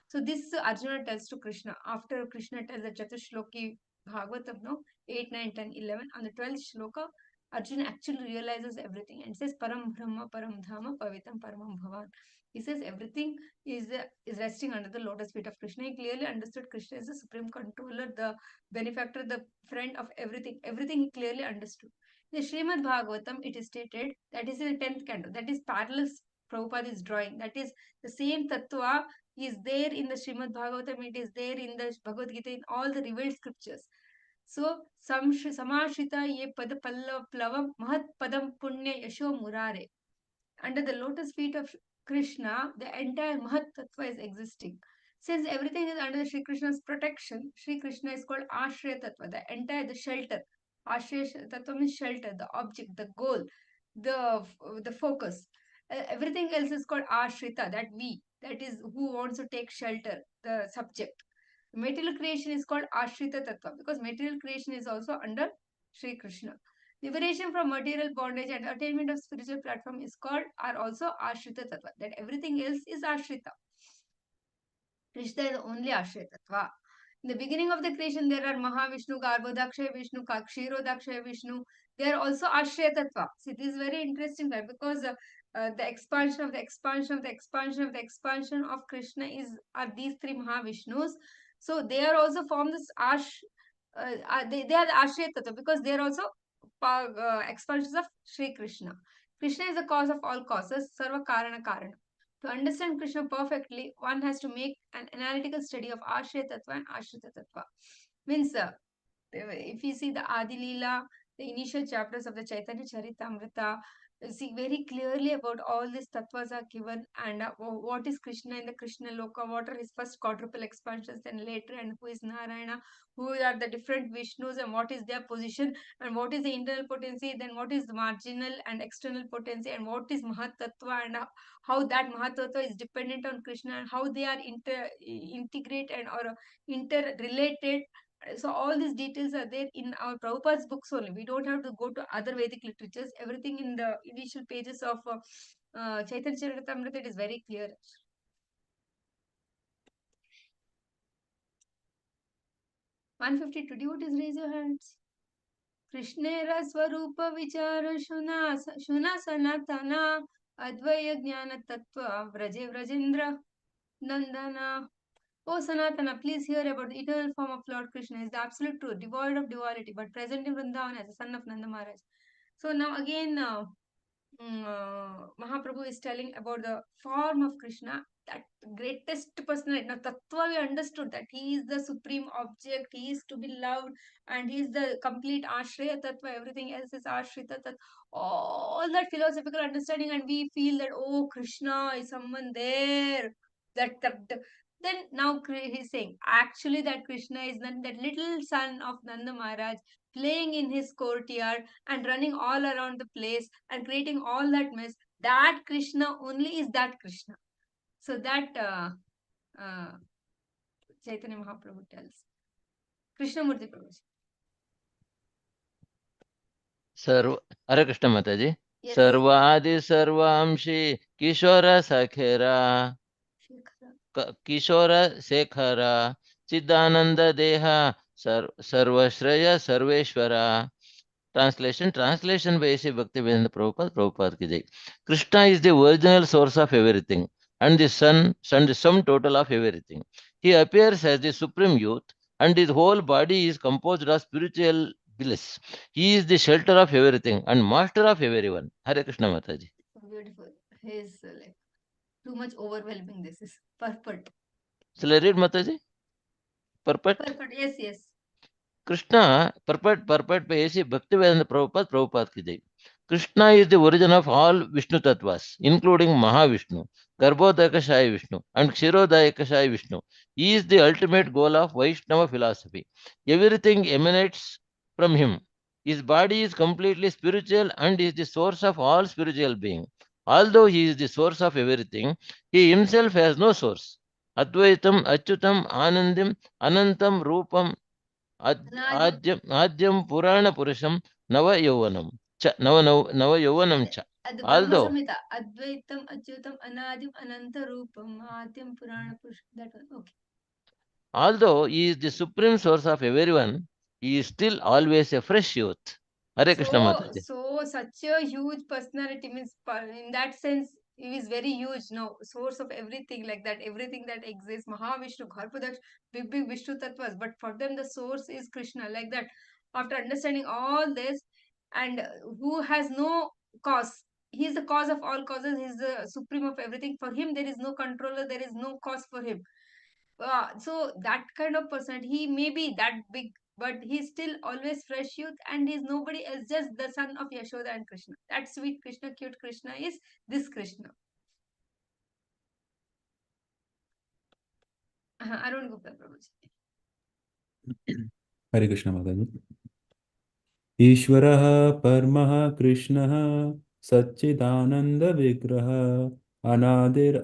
So this Arjuna tells to Krishna. After Krishna tells the Chatushloki Bhagavatam, no, 8, 9, 10, 11. On the 12th shloka, Arjuna actually realizes everything and says Param Brahma, Param Dhama, Pavitam Paramam Bhavan. He says everything is resting under the lotus feet of Krishna. He clearly understood Krishna is the supreme controller, the benefactor, the friend of everything. Everything he clearly understood. In the Srimad Bhagavatam, it is stated that is in the 10th canto. That is parallel Prabhupada is drawing. That is the same tattva is there in the Srimad Bhagavatam, it is there in the Bhagavad Gita, in all the revealed scriptures. So, samashrita ye pada plavam mahat padam punya yasho murare. Under the lotus feet of Krishna, the entire Mahat Tattva is existing. Since everything is under Sri Krishna's protection, Sri Krishna is called Ashraya Tattva, the shelter. Ashraya Tattva means shelter, the object, the goal, the focus. Everything else is called Ashrita, that is who wants to take shelter, the subject. Material creation is called Ashrita Tattva because material creation is also under Sri Krishna. Liberation from material bondage and attainment of spiritual platform is called are also Ashrita Tattva. That everything else is Ashrita. Krishna is only Ashrita Tattva. In the beginning of the creation, there are Mahavishnu, Garbhodakshaya Vishnu, Kshirodakshaya Vishnu. They are also Ashraya Tattva. So it is very interesting right? Because the expansion of the expansion of the expansion of the expansion of Krishna are these three Mahavishnus. So they are also formed this they are the Ashraya Tattva because they are also expansions of Sri Krishna. Krishna is the cause of all causes, Sarva Karana Karana. To understand Krishna perfectly, one has to make an analytical study of Ashraya Tattva and Ashrita Tattva. Means, if you see the Adi Lila, the initial chapters of the Chaitanya Charitamrita, you see very clearly about all these tattvas are given and what is Krishna in the Krishna Loka, what are his first quadruple expansions, then later, and who is Narayana, who are the different Vishnus and what is their position, and what is the internal potency, then what is the marginal and external potency, and what is Mahat Tattva, and how that Mahat Tattva is dependent on Krishna, and how they are integrate and or interrelated. So all these details are there in our Prabhupada's books only. We don't have to go to other Vedic literatures. Everything in the initial pages of Chaitanya Charitamrita, it is very clear. 152 devotees, raise your hands. Krishnera Swarupa Vichara Shuna Sanatana Advaya Jnana Tattva Vraje Vrajendra Nandana. Oh Sanatana, please hear about the eternal form of Lord Krishna. Is the absolute truth, devoid of duality, but present in Vrindavan as a son of Nanda Maharaj. So now again, Mahaprabhu is telling about the form of Krishna, that greatest personality. Now, Tattva we understood that he is the supreme object, he is to be loved, and he is the complete Ashraya Tattva, everything else is Ashrita Tattva. All that philosophical understanding, and we feel that, oh, Krishna is someone there. Then now he is saying, actually, that Krishna is that little son of Nanda Maharaj playing in his courtyard and running all around the place and creating all that mess. That Krishna only is that Krishna. So that Chaitanya Mahaprabhu tells. Krishnamurti Prabhu. Hare Krishna Mataji. Yes. Sarvadi Sarvamshi Kishora Sakhera Kishora Sekhara Chidananda Deha Sarvashraya Sarveshwara. Translation by A.C. Bhaktivedanta Prabhupada ki jai. Krishna is the original source of everything and the the sum total of everything. He appears as the supreme youth and his whole body is composed of spiritual bliss. He is the shelter of everything and master of everyone. Hare Krishna Mataji. Beautiful. He is like too much overwhelming. This is perfect. Shall I read Mataji? Perfect. Yes. Krishna, perfect by A.C. Bhaktivedanta Prabhupada ki jai. Krishna is the origin of all Vishnu Tattvas, including Mahavishnu, Garbhodakashaya Vishnu, and Kshirodakashaya Vishnu. He is the ultimate goal of Vaishnava philosophy. Everything emanates from him. His body is completely spiritual and is the source of all spiritual being. Although he is the source of everything, he himself has no source. Advaitam, Achyutam, Anandim, Anantam, Rupam, आद्यम पुराण पुरुषम नव यौवनम च नव यौवनम च although Advaitam Achyutam Anadim Ananta Rupam Adyam Purana Purusham. That one. Okay. Although he is the supreme source of everyone, he is still always a fresh youth. Hare Krishna Mataji. So such a huge personality means in that sense he is very huge. No source of everything like that. Everything that exists, Mahavishnu, Garbhodaksh, big Vishnu Tattvas. But for them the source is Krishna. Like that. After understanding all this, and who has no cause, he is the cause of all causes. He is the supreme of everything. For him, there is no controller. There is no cause for him. So that kind of person, he may be that big, but he's still always fresh youth, and he's nobody else, just the son of Yashoda and Krishna. That sweet Krishna, cute Krishna is this Krishna. Arun Gupta Prabhuji. Hare Krishna Mataji. ईश्वरः परमः कृष्णः सच्चिदानन्दविग्रहः अनादिर्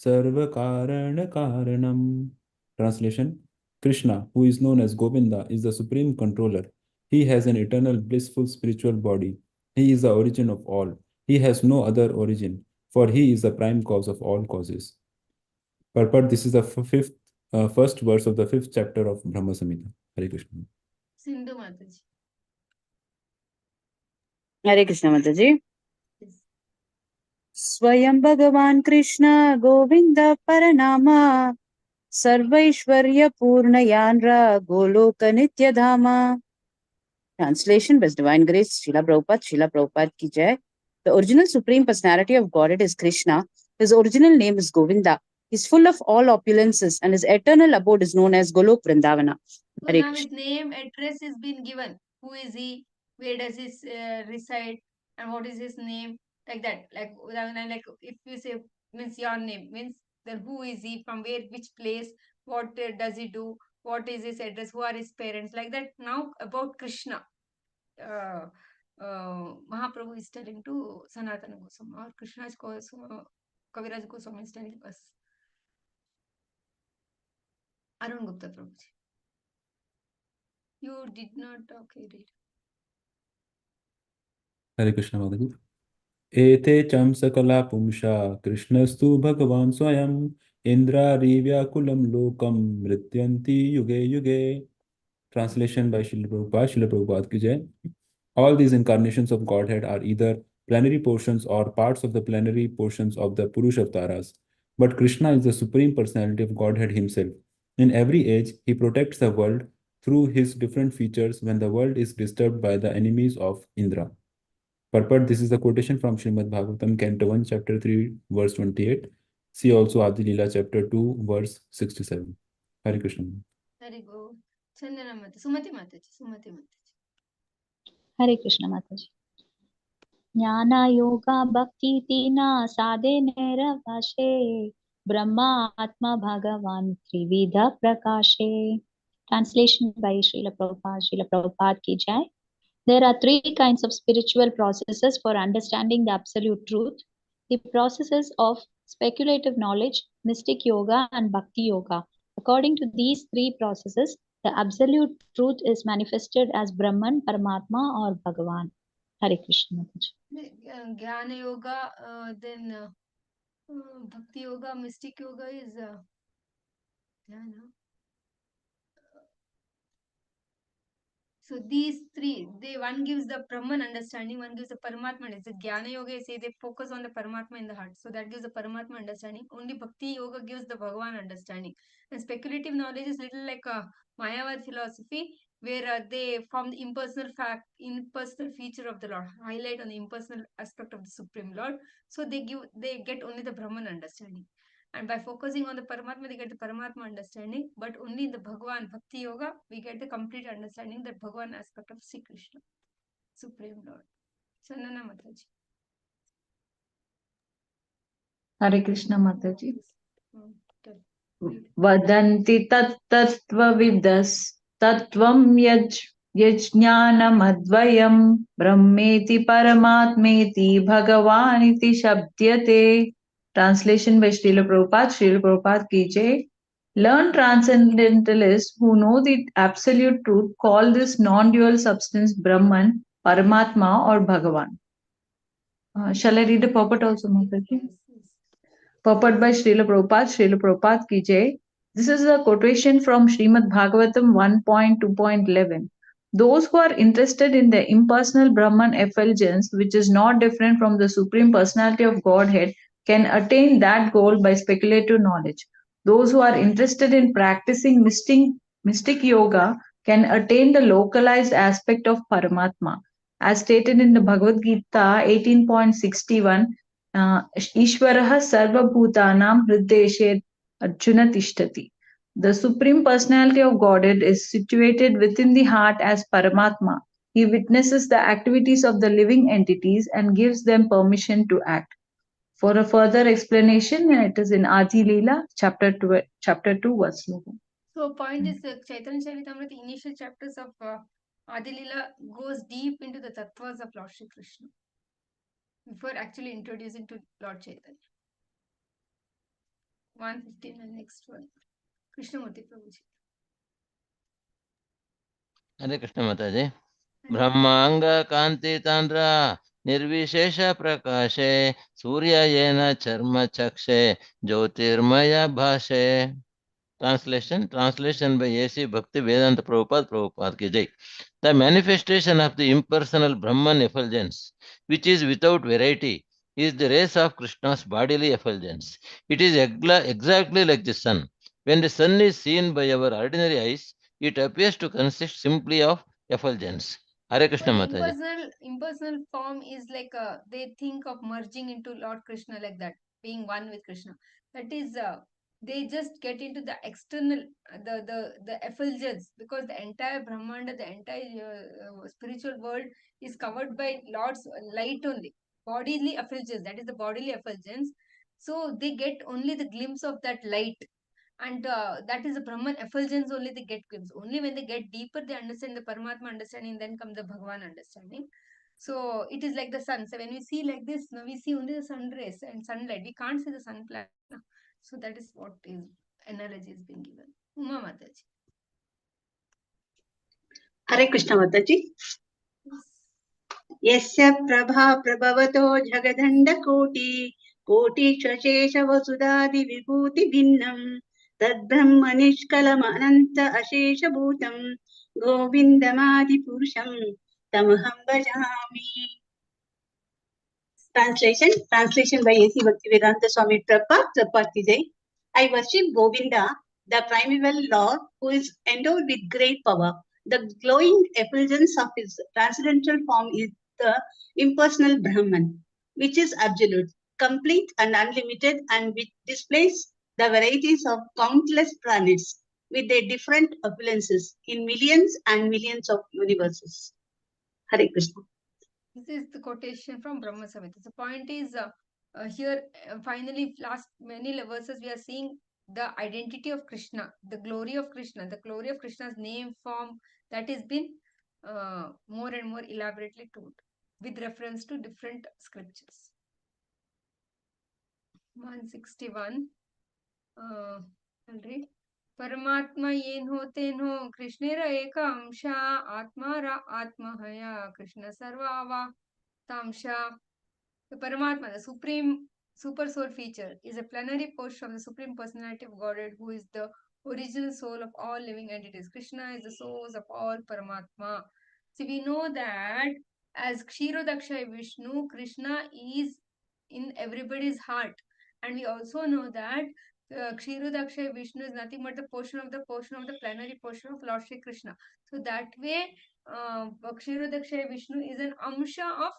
सर्वकारणकारणम्. Translation: Krishna, who is known as Govinda, is the supreme controller. He has an eternal blissful spiritual body. He is the origin of all. He has no other origin, for he is the prime cause of all causes. Purport: this is the first verse of the 5th chapter of Brahma Samhita. Hare Krishna. Sindhu Mataji. हरे कृष्ण माता जी. Yes. स्वयं भगवान कृष्ण गोविंद परनामा सर्वैश्वर्य पूर्ण यान्र गोलोक नित्य धामा. Translation by Divine Grace, Srila Prabhupada ki jai. The original Supreme Personality of Godhead is Krishna. His original name is Govinda. He is full of all opulences, and his eternal abode is known as Golok Vrindavana. So Hare now Krishna. his name, address is been given. Who is he? Where does he reside? And what is his name? Like that. Like if you say means your name means, then who is he? From where? Which place? What does he do? What is his address? Who are his parents? Like that. Now about Krishna. Mahaprabhu is telling to Sanatana Goswami, or Krishna's Kaviraj Goswami is telling us. Arun Gupta Prabhuji. You did not, okay, read. Hare Krishna Mataji. Ete cham sakala pumsha Krishnasthu Bhagavan Swayam Indrarivyakulam Lokam Mrityanti Yuge Yuge. Translation by Srila Prabhupada ki jai. All these incarnations of Godhead are either plenary portions or parts of the plenary portions of the Purusha Avtaras. But Krishna is the Supreme Personality of Godhead himself. In every age, he protects the world through his different features when the world is disturbed by the enemies of Indra. Purport: this is the quotation from Srimad Bhagavatam, Canto 1, Chapter 3, verse 28. See also Adi Lila, Chapter 2, verse 67. Hare Krishna. Hare Go. Chandana Mata. Sumati Mataji. Sumati Mataji. Hare Krishna Mataji. Jnana yoga bhakti tina sadhe nirvashe Brahma Atma Bhagavan Trividha Prakashe. Translation by Srila Prabhupada ki jai. There are three kinds of spiritual processes for understanding the absolute truth. The processes of speculative knowledge, mystic yoga, and bhakti yoga. According to these three processes, the absolute truth is manifested as Brahman, Paramatma, or Bhagavan. Hare Krishna. Jnana Yoga, then Bhakti Yoga, Mystic Yoga is Jnana. So these three, one gives the Brahman understanding, one gives the Paramatma. It's the Jnana Yoga, say they focus on the Paramatma in the heart. So that gives the Paramatma understanding. Only Bhakti Yoga gives the Bhagavan understanding. And speculative knowledge is little like a Mayavad philosophy, where they form the impersonal feature of the Lord, highlight on the impersonal aspect of the Supreme Lord. So they get only the Brahman understanding. And by focusing on the Paramatma, they get the Paramatma understanding. But only in the Bhagavan Bhakti Yoga, we get the complete understanding that Bhagavan aspect of Sri Krishna, Supreme Lord. Chandana Mataji. Hare Krishna Mataji. Vadanti tattvavidas tattvam yajnanamadvayam brahmeti paramatmeti bhagavaniti shabdyate. Translation by Srila Prabhupada ki jai. Learned transcendentalists who know the absolute truth call this non-dual substance Brahman, Paramatma, or Bhagavan. Shall I read the purport also, Mataji? Yes. Purport by Srila Prabhupada ki jai. This is a quotation from Srimad Bhagavatam 1.2.11. Those who are interested in the impersonal Brahman effulgence, which is not different from the Supreme Personality of Godhead, can attain that goal by speculative knowledge. Those who are interested in practicing mystic yoga can attain the localized aspect of Paramatma. as stated in the Bhagavad Gita 18.61, Ishvaraha Sarva Bhutanam Hrideshe Arjuna Tishtati. The Supreme Personality of Godhead is situated within the heart as Paramatma. He witnesses the activities of the living entities and gives them permission to act. For a further explanation, it is in Adi Lila, chapter 2, verse 11. So point is Chaitanya Charitamrita, initial chapters of Adilila goes deep into the tattvas of Lord Shri Krishna before actually introducing to Lord Chaitanya. 115 and next one. Krishnamurti Prabhuji. Hare Krishna Mataji. Brahmanga Kanti Tandra Nirvishesha Prakashe Surya Yena Charma Chakshe Jyotirmaya Bhashe. Translation by A.C. Bhakti Vedanta Prabhupada ki jai. The manifestation of the impersonal Brahman effulgence, which is without variety, is the rays of Krishna's bodily effulgence. It is exactly like the sun. When the sun is seen by our ordinary eyes, it appears to consist simply of effulgence. Hare Krishna But Mataji. impersonal form is like they think of merging into Lord Krishna like that, being one with Krishna. That is, they just get into the external, the effulgence, because the entire Brahmanda, the entire spiritual world is covered by Lord's light only, bodily effulgence. That is the bodily effulgence. So they get only the glimpse of that light, and that is the Brahman effulgence only they get glimpse. Only when they get deeper, they understand the Paramatma understanding, then come the Bhagavan understanding. So it is like the sun. So when we see like this, now we see only the sun rays and sunlight. We can't see the sun planet. So that is what is analogy is being given. Uma Mataji. Hare Krishna Mataji. Yasya prabha prabhavato jagadanda koti shashesha vasudadi vibhuti bhinnam tad brahma nishkalam ananta ashesha bhutam govindamadi purusham tamaham bhajami. Translation by A.C. Bhaktivedanta Swami Prabhupada ki jai. I worship Govinda, the primeval Lord, who is endowed with great power. The glowing effulgence of his transcendental form is the impersonal Brahman, which is absolute, complete and unlimited, and which displays the varieties of countless planets with their different opulences in millions and millions of universes. Hare Krishna. This is the quotation from Brahma Samhita. The point is here, finally, last many verses, we are seeing the identity of Krishna, the glory of Krishna, the glory of Krishna's name, form, that has been more and more elaborately told with reference to different scriptures. 161. I'll read. परमात्मा येन होतेन हो कृष्णेर एक Ansha आत्मारा आत्महया Krishna सर्वावा tamsha. The Paramatma, the supreme super soul feature, is a plenary portion of the supreme personality of Godhead, who is the original soul of all living entities. Krishna is the source of all Paramatma. See, we know that as Kshirodaksha Vishnu, Krishna is in everybody's heart, and we also know that Kshirodaksha Vishnu is nothing but the portion of the plenary portion of Lord Shri Krishna. So that way, Kshirodaksha Vishnu is an amsha of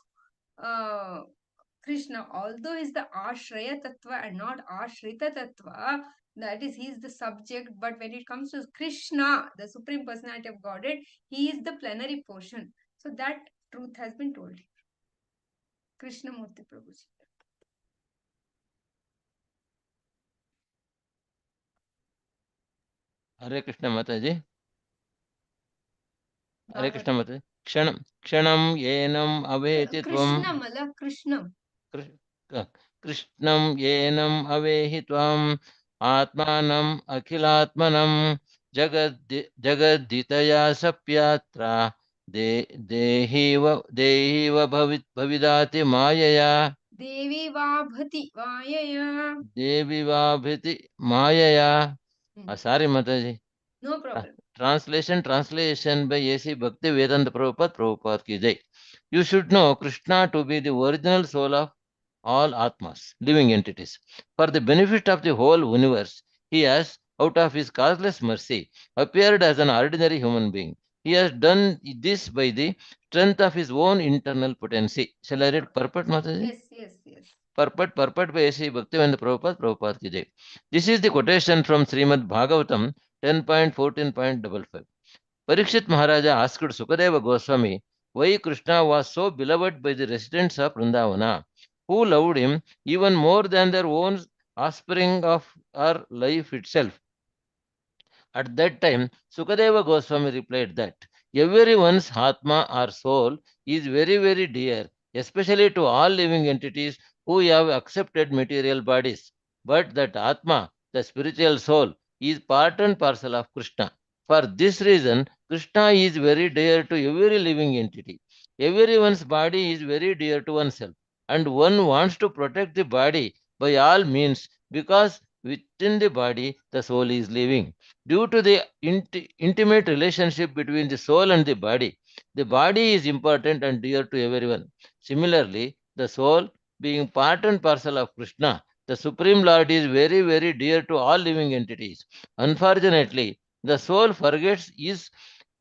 Krishna, although is the Ashraya Tattva and not Ashrita Tattva, that is, he is the subject, but when it comes to Krishna, the Supreme Personality of Godhead, he is the plenary portion. So that truth has been told here. Krishna Murti Prabhuji. Hare Krishna Mataji. Hare Krishna Mataji. Kshanam yenam aveti tvam. Krishnam ala Krishnam. Krishnam yenam avehi tvam atmanam akhilatmanam jagaditaya sapyatra dehiva bhavidati mayaya. Devi Vabhati Vayaya. Devi Vabhiti Mayaya. Sorry, Mataji. No problem. Translation by A.C. Bhakti Vedanta Prabhupada ki jai. You should know Krishna to be the original soul of all Atmas, living entities. For the benefit of the whole universe, he has, out of his causeless mercy, appeared as an ordinary human being. He has done this by the strength of his own internal potency. Shall I read purport, Mataji? Yes, yes, yes. Purport by A.C. Bhaktivedanta Prabhupada, Prabhupada ki jai. This is the quotation from Srimad Bhagavatam 10.14.55. Parikshit Maharaja asked Sukadeva Goswami why Krishna was so beloved by the residents of Vrindavana, who loved him even more than their own offspring of our life itself. At that time, Sukadeva Goswami replied that everyone's Atma or soul is very, very dear, especially to all living entities who have accepted material bodies. But that Atma, the spiritual soul, is part and parcel of Krishna. For this reason, Krishna is very dear to every living entity. Everyone's body is very dear to oneself, and one wants to protect the body by all means because within the body the soul is living. Due to the intimate relationship between the soul and the body is important and dear to everyone. Similarly, the soul, being part and parcel of Krishna, the Supreme Lord, is very, very dear to all living entities. Unfortunately, the soul forgets his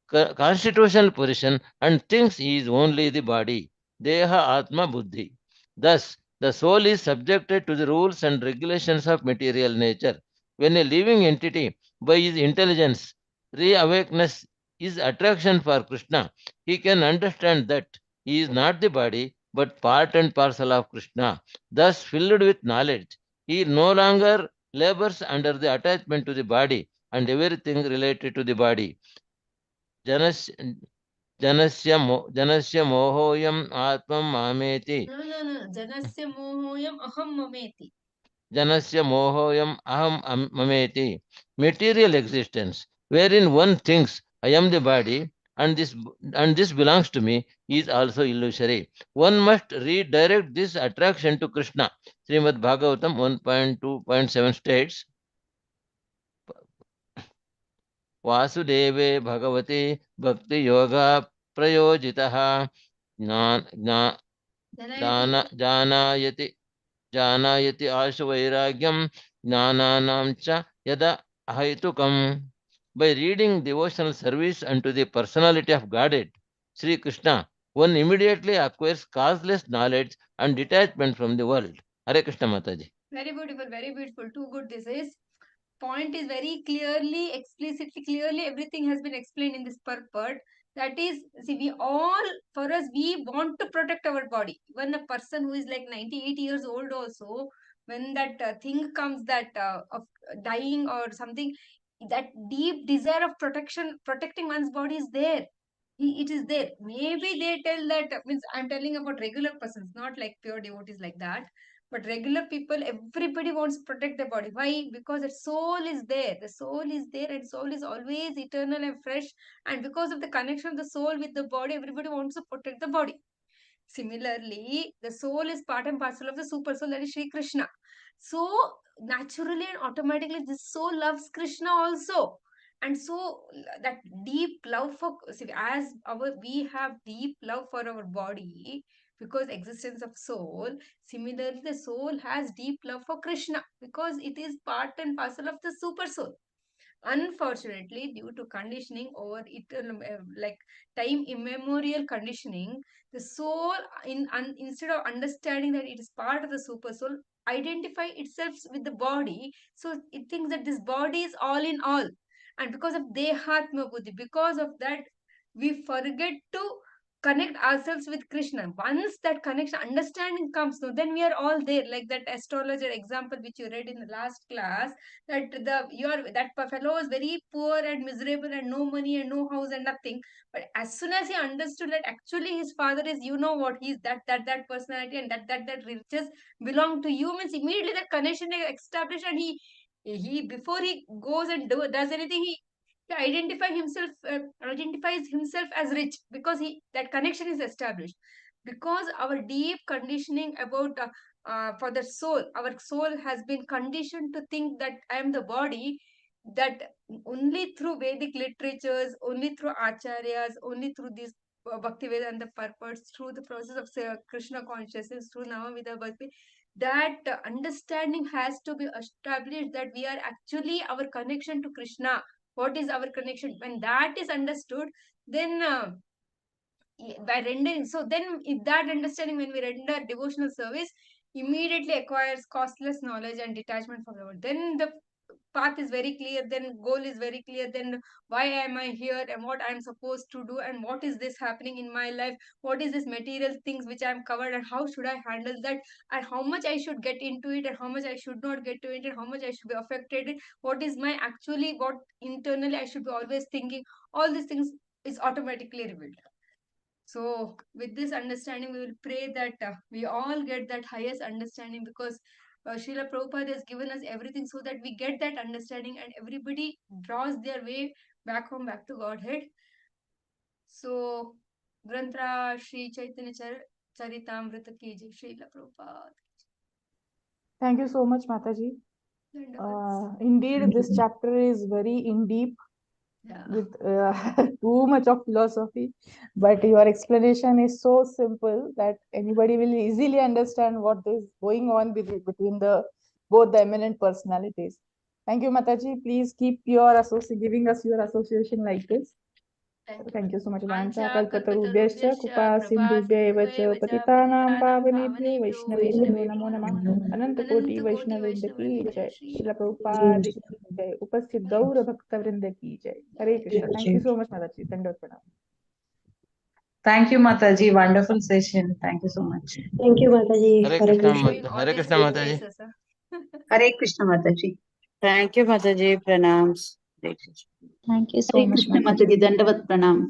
constitutional position and thinks he is only the body, Deha Atma Buddhi. Thus, the soul is subjected to the rules and regulations of material nature. When a living entity, by his intelligence, reawakens his attraction for Krishna, he can understand that he is not the body but part and parcel of Krishna. Thus, filled with knowledge, he no longer labors under the attachment to the body and everything related to the body. जनस्य जनस्य मोहोऽयम् आत्मं मामेति No. Janasya mohoyam aham mameti. जनस्य मोहोऽयम् ममेति. Material existence, wherein one thinks I am the body and this belongs to me, is also illusory. One must redirect this attraction to Krishna. Srimad Bhagavatam 1.2.7 states, वासुदेवे भगवते भक्ति yoga प्रयोजितः Janayati. जानायति जानायति आशु वैराग्यम ज्ञानानां च यदा अहैतुकम्. By reading devotional service unto the personality of Godhead, Sri Krishna, one immediately acquires causeless knowledge and detachment from the world. Hare Krishna Mataji. Very beautiful, very beautiful. Too good this is. Point is very clearly, explicitly, clearly everything has been explained in this purport. That is, see, we all, for us, we want to protect our body. Even a person who is like 98 years old also, when that thing comes that of dying or something, that deep desire of protection, protecting one's body is there. It is there. Maybe they tell that, means I'm telling about regular persons, not like pure devotees like that. But regular people, everybody wants to protect their body. Why? Because the soul is there. The soul is there and soul is always eternal and fresh. And because of the connection of the soul with the body, everybody wants to protect the body. Similarly, the soul is part and parcel of the super soul, that is Sri Krishna. So, naturally and automatically, this soul loves Krishna also. And so, that deep love for, see, as we have deep love for our body, because existence of soul, similarly the soul has deep love for Krishna because it is part and parcel of the super soul. Unfortunately, due to conditioning over eternal, like time immemorial conditioning, the soul, instead of understanding that it is part of the super soul, identify itself with the body. So it thinks that this body is all in all. And because of Dehatma Buddhi, because of that, we forget to connect ourselves with Krishna. Once that connection, understanding comes, no, then we are all there. Like that astrologer example which you read in the last class, that that fellow was very poor and miserable and no money and no house and nothing. But as soon as he understood that actually his father is, you know what, he's that personality and that riches belong to you, means immediately that connection is established, and he before he goes and does anything, he identifies himself as rich because he that connection is established. Because our deep conditioning about for the soul, our soul has been conditioned to think that I am the body, that only through Vedic literatures, only through acharyas, only through these bhakti vedanta purports, through the process of Krishna consciousness, through Navamida Bhakti, that understanding has to be established that we are actually our connection to Krishna. What is our connection? When that is understood, then by rendering, so then that understanding, when we render devotional service, immediately acquires costless knowledge and detachment from the world. Then the path is very clear, then goal is very clear, then why am I here and what I'm supposed to do and what is this happening in my life, what is this material things which I'm covered and how should I handle that, and how much I should get into it and how much I should not get to it, and how much I should be affected, what is my actually, what internally I should be always thinking. All these things is automatically revealed. So with this understanding, we will pray that we all get that highest understanding, because Srila Prabhupada has given us everything so that we get that understanding and everybody draws their way back home, back to Godhead. So, Grantra Shri Chaitanya Charitamrita ki jai, Srila Prabhupada. Thank you so much, Mataji. Indeed, this chapter is very in deep, with too much of philosophy, but your explanation is so simple that anybody will easily understand what is going on between both the eminent personalities. Thank you, Mataji. Please keep your giving us your association like this. Thank you so much. Vancha kalpatarubhyascha kupa sindhubhya cha patitanam pavanebhyo vaishnaveshnavyo namo namah. Ananta koti vaishnavrinda ki jai. Srila Prabhupada ki jai. Upasthit gaura bhakta vrinda ki jai. Hare Krishna. Thank you so much, Mataji. Dandavat pranam. Thank you, Mataji. Wonderful session. Thank you so much. Thank you, Mataji. Hare Hare Krishna, Krishna. Hare Krishna Mataji. Hare Krishna Mataji. Thank you, Mataji. Pranams. Thank you so Hare much, Krishna Mataji. Mataji. Dandavat pranam.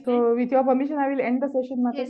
So, with your permission, I will end the session, Mataji.